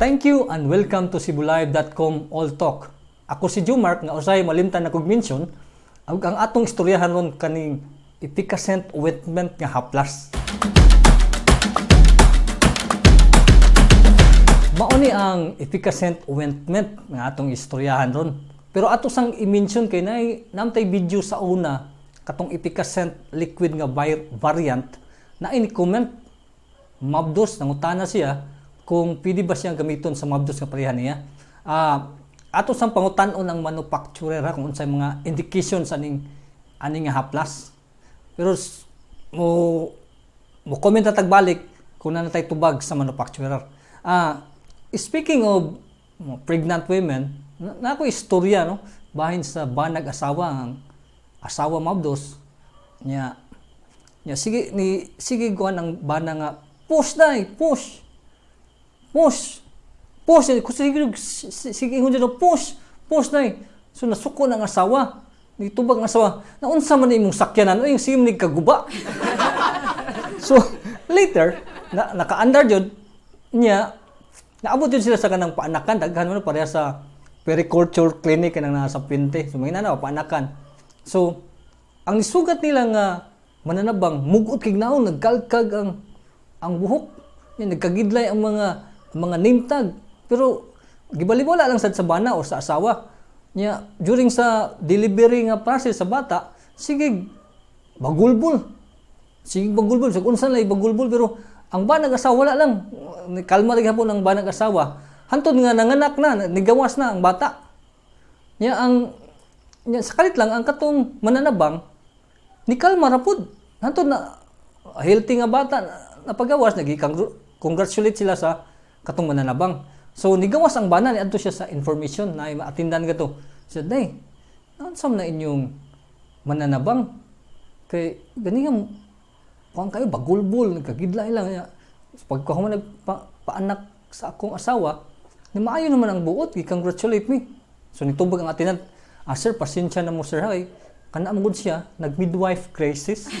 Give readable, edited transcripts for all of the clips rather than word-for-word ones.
Thank you and welcome to cebulive.com AllTalk. Ako si Jumark nga usay malimtan na kog mention ang atong istoryahan ron kaning Efficascent Ointment nga haplas. Mao ni ang Efficascent Ointment nga atong istoryahan ron. Pero ato sang i-mention kay namtay video sa una katong Efficascent liquid nga variant na ini-comment mabdos nangutana siya kung pwede ba siyang gamiton sa mabdos nga pareha niya. Ato sang pangutan-on ang manufacturer kung unsay mga indications aning nga haplas. Pero mo comment na tagbalik kung na natay tubag sa manufacturer. Speaking of pregnant women, na ako istorya no bahin sa banag asawa ang asawa mabdos nya sige kuan ang bana nga push sige hunyo push dai so nasuko ng asawa ni tubag ng asawa na unsa man imong sakyanan oy sige man kaguba. So later naka-under jud nya naabot yun sila sa kanang paanakan daghan man pareha sa periculture clinic kanang nasa Pinte so may na paanakan. So ang isugat nila nga mananabang mugot kay naon nagkalkag ang buhok yan nagkagidlay ang mga name tag pero gibaliwala lang sad sa bana o sa asawa nya during sa delivery nga process sa bata sige bagulbol so unsa lay bagulbol pero ang banag asawa wala lang kalma rig hapon ang banag asawa hantod nga nanganak na nigawas na ang bata nya sakalit lang ang katong mananabang ni kalma rapod hantod na healthy nga bata napagawas nagi-congratulate sila sa katong mananabang. So nigawas ang bana ni adto siya sa information na maatindan gato. Said nay, ansam na inyong mananabang kay gani nga kuan kayo bagulbol nagkagidlay lang niya. Pagka man nagpaanak sa akong asawa, ni maayo naman ang buot, gi-congratulate me. So nitubag ang atinan, sir, pasensya na mo sir hay. Kana mo gud siya nag-midwife crisis.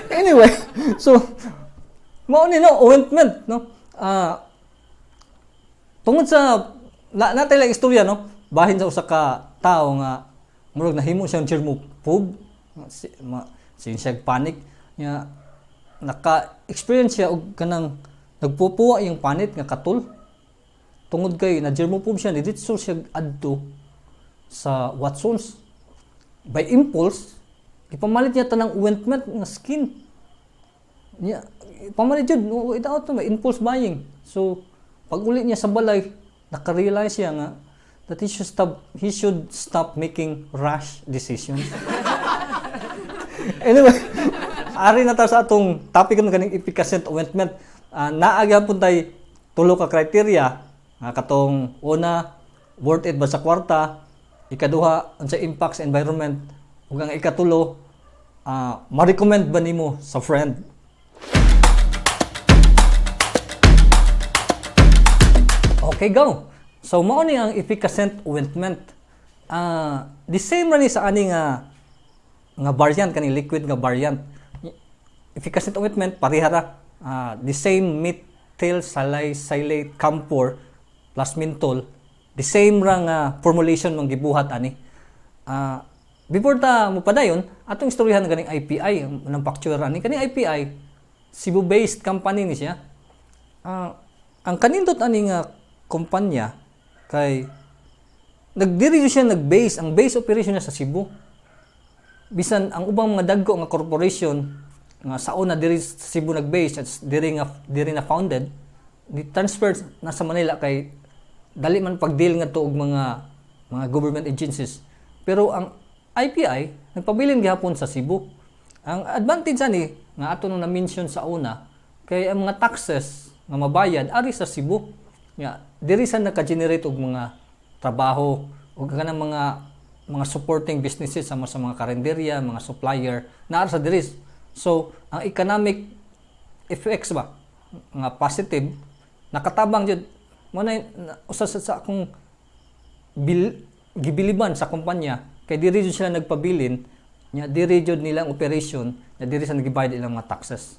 Anyway, so mao ni no ointment no. Tungod sa natay lang istorya no, bahin sa usa ka tawo nga murag nahimo siyang germophobe, siya panic nya naka-experience siya og kanang nagpupuwa yung panit nga katul. Tungod kay na germophobe siya didto siya adto sa Watsons by impulse ipamalit niya tanang ointment nga skin niya pamalit jud without may impulse buying. So pag uli niya sa balay naka-realize siya nga that he should stop making rash decisions. Anyway, ari na ta sa atong topic kaning Efficascent Ointment. Naagya pun tay tulo ka criteria katong una worth it ba sa kwarta, ikaduha unsa impact sa environment, ug ang ikatulo ma-recommend ba nimo sa friend. Okay, go. So mao ni ang Efficascent Ointment. The same ra ni sa ani nga variant kani liquid nga variant. Efficascent Ointment pareha ra. The same Methyl, Salicylate, Camphor plus Menthol. The same ra nga formulation mang gibuhat ani. Before ta mo padayon, atong istoryahan ganing IPI, ang manufacturer ani kani IPI, Cebu-based company ni siya. Ang kanindot ani nga kumpanya kay nagdiri siya nag-base, ang base operation niya sa Cebu. Bisan ang ubang mga dagko nga corporation nga saon na diri sa Cebu nag-base at diri na founded, di transfer na sa Manila kay dali man pag-deal nga to og mga government agencies. Pero ang IPI nagpabilin gihapon sa Cebu. Ang advantage ani nga ato nung na-mention sa una kay ang mga taxes nga mabayad ari sa Cebu. Diri sa naka-generate og mga trabaho ug kanang mga supporting businesses sa mga karinderya, mga supplier na sa diri. So, ang economic effects ba nga positive nakatabang jud mo na usa sa akong gibiliban sa kumpanya kay diri jud sila nagpabilin nya diri jud nilang operation na diri sa nagibayad ilang mga taxes.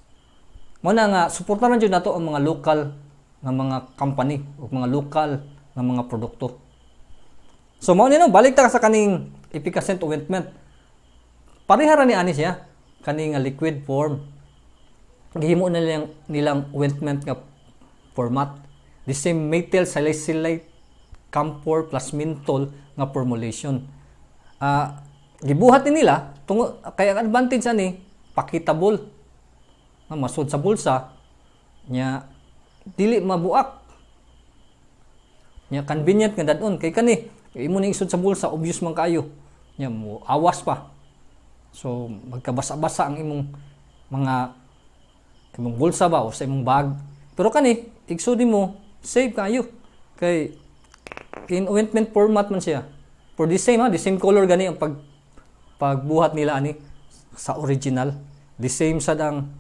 Mo na nga suportahan jud nato ang mga local ng mga company o mga lokal ng mga produkto. So mao nino balik ta sa kaning Efficascent Ointment. Pareha ra ni ani siya kaning liquid form. Gihimo na nilang ointment nga format. The same Methyl, Salicylate, Camphor plus Menthol nga formulation. Gibuhat ni nila kaya ang advantage ani pakitable. Masud sa bulsa nya dili mabuak. Nya convenient nga dadon kay kani imo ning isud sa bulsa obvious man kaayo. Nya mo awas pa. So magkabasa-basa ang imong bulsa ba o sa imong bag. Pero kani igsudi mo save kayo kay in ointment format man siya. For the same color gani ang pagbuhat nila ani sa original. The same sad ang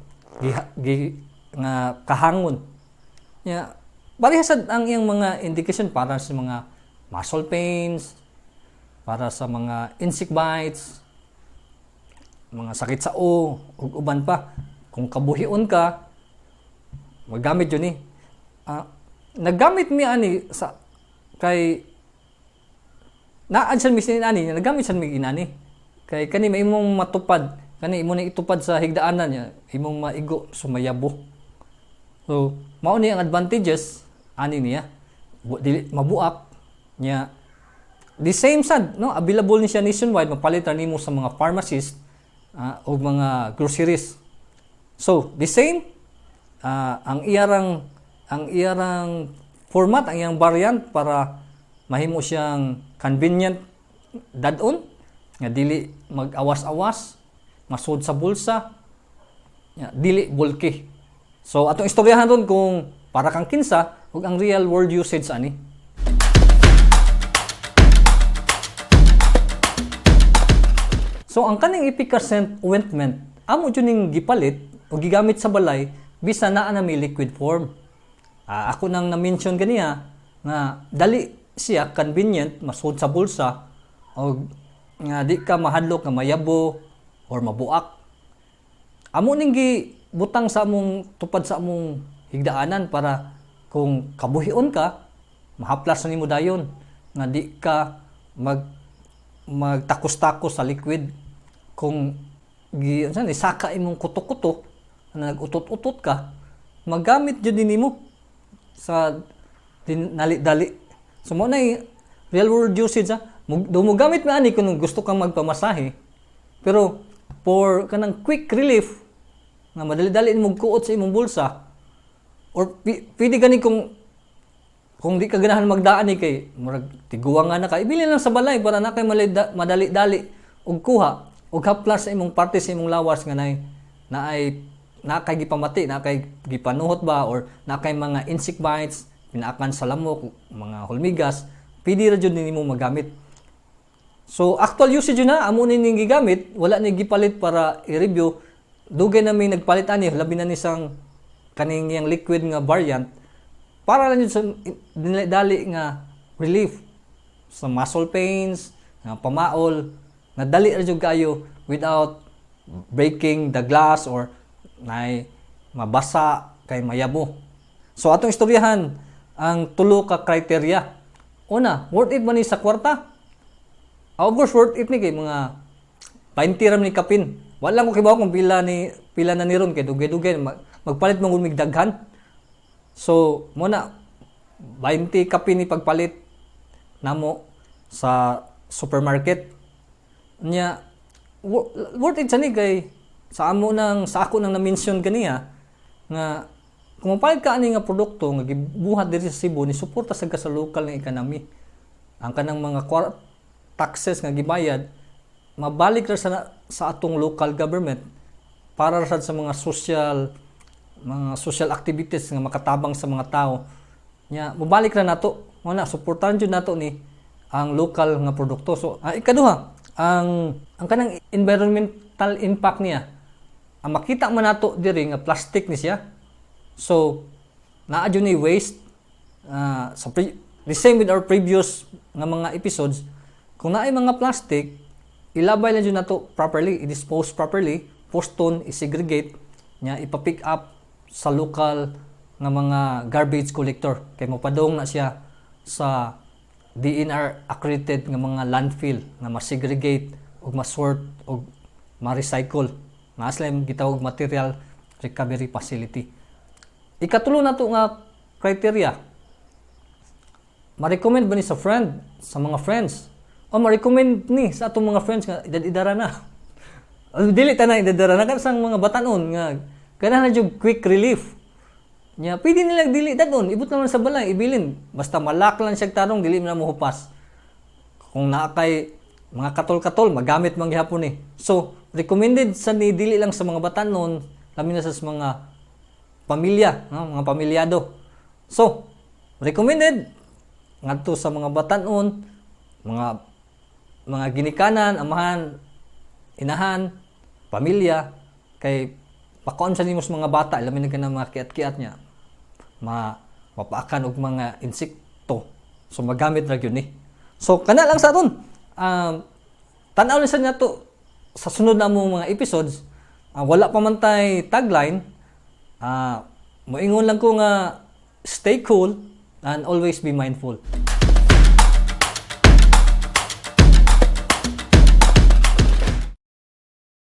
nga kahangon. Nya pareha sad ang iyang mga indication para sa mga muscle pains, para sa mga insect bites, mga sakit sa ug uban pa. Kung kabuhion ka, magamit yun naggamit mi ani sa kay naadsan mi sinani nagamit san mi inani kay kani may imong matupad kani imo ni itupad sa higdaanan niya imong maigo sumayabo. So mao ni ang advantages ani niya dili mabuak niya. The same sad no available ni siya nationwide mapalit ra nimo sa mga pharmacies o mga groceries. So the same ang iyarang format, ang iyang variant para mahimo siyang convenient dadon nga dili mag-awas-awas, masud sa bulsa, dili bulky. So atong istoryahan ron kung para kang kinsa ug ang real world usage ani. So ang kaning Efficascent Ointment amo jud ning gipalit o gigamit sa balay bisa naa na may liquid form. Ako nang na-mention ganiya nga dali siya convenient masud sa bulsa o nga di ka mahadlok nga mayabo or mabuak. Amo ning gibutang sa among tupad sa among higdaanan para kung kabuhion ka mahaplas na nimo dayon nga di ka magtakos-takos sa liquid. Kung isaka imong kutok-kutok nag-utot-utot ka magamit jud nimo sa dali-dali. So mo na real world usage do mo gamit man ani kung gusto kang magpamasahe. Pero for kanang quick relief nga madali-dali mo kuot sa imong bulsa or pwede gani kung di ka ganahan magdaan ni kay murag tiguang nga na ka ibili lang sa balay para na kay madali-dali og kuha og haplas sa imong parte sa imong lawas nga na kay gipamati, na kay gipanuhot ba or na kay mga insect bites, pinaakan sa lamok, mga hulmigas, pwede ra jud nimo magamit. So actual usage na amo ni ning gigamit, wala ni gipalit para i-review. Dugay na may nagpalit ani, labi na ni sang kaning yang liquid nga variant para lang yun sa dali nga relief sa muscle pains, nga pamaol, na dali ra jud kayo without breaking the glass or nay mabasa kay mayabo. So atong istoryahan ang tulo ka criteria. Una, worth it man ni sa kwarta? Of course worth it ni kay mga 20 ram ni kapin. Wala ko kibaw kung pila na ni ron kay dugay-dugay magpalit mong mig daghan. So muna 20 kapin ni pagpalit namo sa supermarket. Nya worth it sa ni kay sa ako nang na-mention kaniya nga kung mapalit ka ani nga produkto nga gibuhat diri sa Cebu ni suporta sa local nga economy. Ang kanang mga taxes nga gibayad mabalik ra sa atong local government para sa mga social activities nga makatabang sa mga tao. Nya mabalik ra nato. Mo na suportahan jud nato ni ang local nga produkto. So ikaduha, ang kanang environmental impact niya. Ang makita man nato diri nga plastic ni siya. So naa jud ni waste the same with our previous nga mga episodes. Kung naay mga plastic, ilabay lang jud nato properly, i-dispose properly, poston, i-segregate nya ipa-pick up sa local nga mga garbage collector kay mopadong na siya sa DNR accredited nga mga landfill nga ma-segregate ug ma-sort ug ma-recycle nga asla gitawag material recovery facility. Ikatulo na to nga criteria, ma-recommend ba ni sa mga friends o ma-recommend ni sa atong mga friends nga idad-idara na. Dili tanan idadara na kan sang mga batanon nga ganahan jud quick relief. Nya pwede nila dili dadon, ibut naman sa balay ibilin. Basta malak lang siya tarong dili na mohupas. Kung naa kay mga katol-katol magamit man gihapon ni. So, recommended sa ni dili lang sa mga batanon, labi na sa mga pamilya, no? Mga pamilyado. So, recommended ngadto sa mga batanon, mga ginikanan, amahan, inahan, pamilya kay pakuan sa nimos mga bata, labi na kanang mga kiat-kiat niya. Mapaakan og mga insekto. So magamit ra gyud ni. So kana lang sa aton. Tan-aw ni sa nato sa sunod na mong mga episodes. Wala pa man tay tagline. Moingon lang ko nga stay cool and always be mindful.